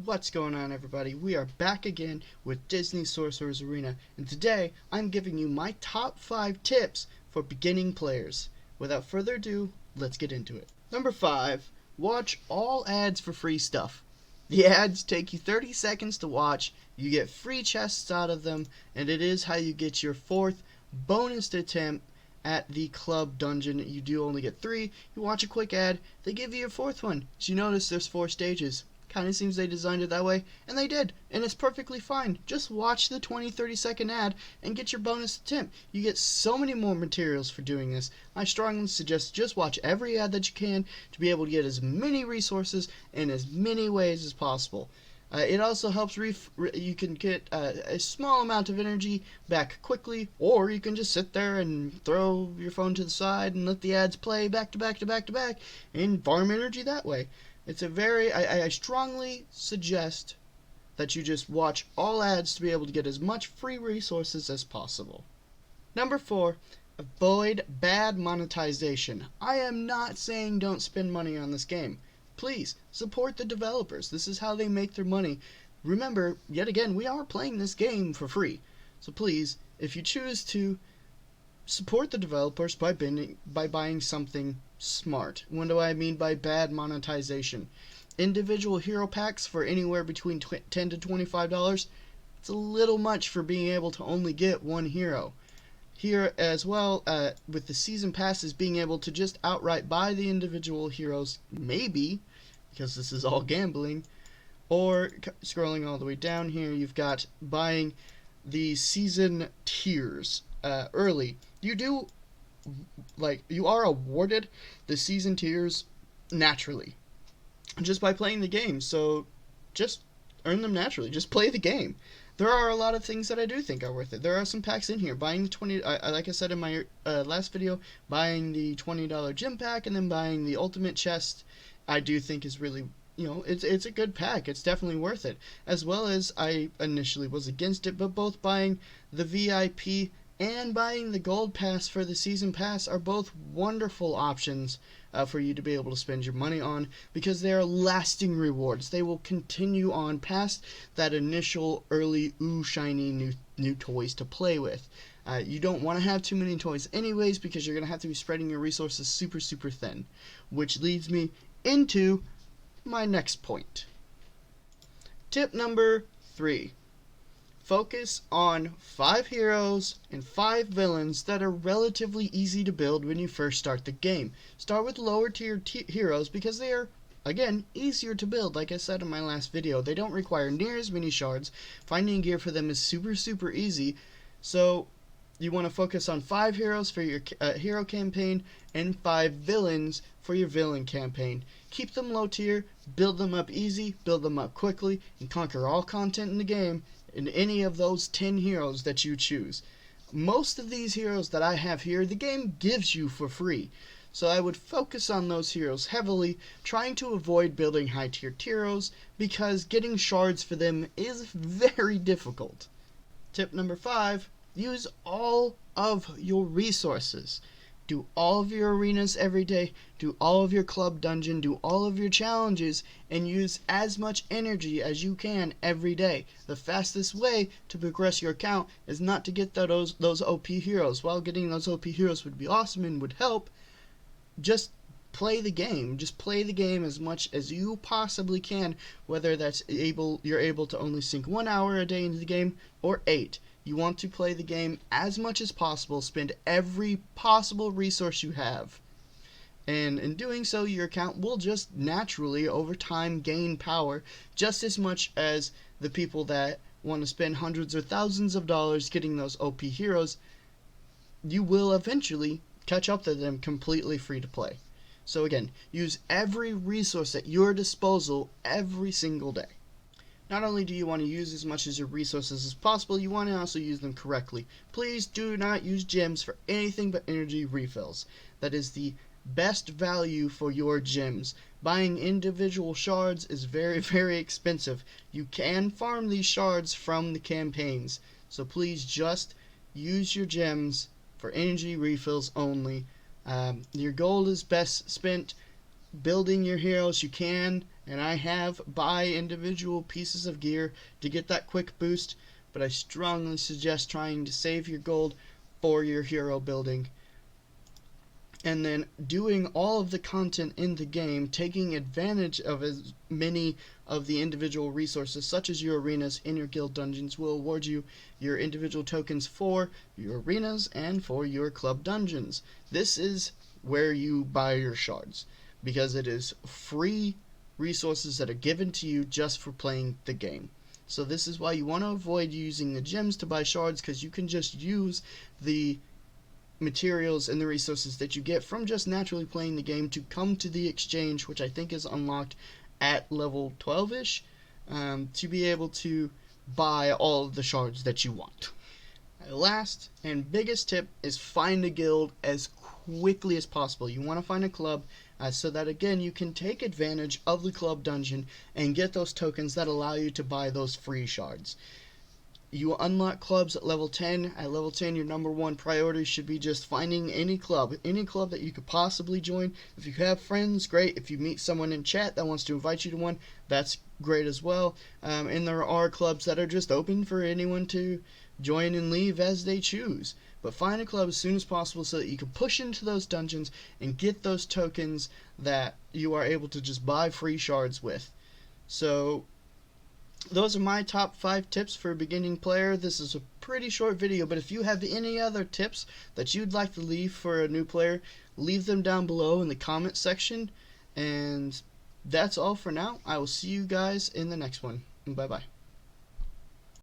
What's going on, everybody? We are back again with Disney Sorcerer's Arena, and today I'm giving you my top 5 tips for beginning players. Without further ado, let's get into it. Number 5, watch all ads for free stuff. The ads take you 30 seconds to watch, you get free chests out of them, and it is how you get your 4th bonus attempt at the club dungeon. You do only get 3. You watch a quick ad, they give you your 4th one. So you notice there's 4 stages. Kind of seems they designed it that way, and they did, and it's perfectly fine. Just watch the 20-30 second ad and get your bonus attempt. You get so many more materials for doing this. I strongly suggest just watch every ad that you can to be able to get as many resources in as many ways as possible. It also helps you can get a small amount of energy back quickly, or you can just sit there and throw your phone to the side and let the ads play back to back to back to back and farm energy that way. It's a very, I strongly suggest that you just watch all ads to be able to get as much free resources as possible. Number 4, avoid bad monetization. I am not saying don't spend money on this game. Please, support the developers. This is how they make their money. Remember, yet again, we are playing this game for free. So please, if you choose to, support the developers by buying something smart. What do I mean by bad monetization? Individual hero packs for anywhere between $10 to $25. It's a little much for being able to only get one hero. Here as well, with the season passes, being able to just outright buy the individual heroes, maybe, because this is all gambling, or scrolling all the way down here, you've got buying the season tiers early. You are awarded the season tiers naturally, just by playing the game, so just earn them naturally. Just play the game. There are a lot of things that I do think are worth it. There are some packs in here. Buying the 20, like I said in my last video, buying the $20 gym pack and then buying the ultimate chest, I do think is really, it's a good pack. It's definitely worth it. As well as, I initially was against it, but both buying the VIP and buying the gold pass for the season pass are both wonderful options for you to be able to spend your money on, because they are lasting rewards. They will continue on past that initial early shiny new toys to play with. You don't want to have too many toys anyways, because you're going to have to be spreading your resources super thin, which leads me into my next point. Tip number 3. Focus on 5 heroes and 5 villains that are relatively easy to build when you first start the game. Start with lower tier heroes because they are, again, easier to build. Like I said in my last video, they don't require near as many shards. Finding gear for them is super easy. So you want to focus on 5 heroes for your hero campaign and 5 villains for your villain campaign. Keep them low tier, build them up easy, build them up quickly, and conquer all content in the game in any of those 10 heroes that you choose. Most of these heroes that I have here, the game gives you for free. So I would focus on those heroes heavily, trying to avoid building high tier heroes, because getting shards for them is very difficult. Tip number 5, use all of your resources. Do all of your arenas every day, do all of your club dungeon, do all of your challenges, and use as much energy as you can every day. The fastest way to progress your account is not to get those OP heroes. While getting those OP heroes would be awesome and would help, just play the game. Just play the game as much as you possibly can, whether you're able to only sink 1 hour a day into the game or 8. You want to play the game as much as possible, spend every possible resource you have. And in doing so, your account will just naturally, over time, gain power just as much as the people that want to spend hundreds or thousands of dollars getting those OP heroes. You will eventually catch up to them completely free to play. So again, use every resource at your disposal every single day. Not only do you want to use as much of your resources as possible, you want to also use them correctly. Please do not use gems for anything but energy refills. That is the best value for your gems. Buying individual shards is very expensive. You can farm these shards from the campaigns, so please just use your gems for energy refills only. Your gold is best spent building your heroes, you can, and I have, buy individual pieces of gear to get that quick boost, but I strongly suggest trying to save your gold for your hero building, and then doing all of the content in the game, taking advantage of as many of the individual resources such as your arenas in your guild dungeons will award you your individual tokens for your arenas and for your club dungeons. This is where you buy your shards, because it is free resources that are given to you just for playing the game. So this is why you want to avoid using the gems to buy shards, because you can just use the materials and the resources that you get from just naturally playing the game to come to the exchange, which I think is unlocked at level 12-ish, to be able to buy all of the shards that you want. Last and biggest tip is find a guild as quickly as possible. You want to find a club so that again you can take advantage of the club dungeon and get those tokens that allow you to buy those free shards. You unlock clubs at level 10. At level 10, your number one priority should be just finding any club that you could possibly join. If you have friends, great. If you meet someone in chat that wants to invite you to one, that's great as well. And there are clubs that are just open for anyone to join and leave as they choose. But find a club as soon as possible so that you can push into those dungeons and get those tokens that you are able to just buy free shards with. So those are my top 5 tips for a beginning player. This is a pretty short video, but if you have any other tips that you'd like to leave for a new player, leave them down below in the comment section. And that's all for now. I will see you guys in the next one. Bye bye.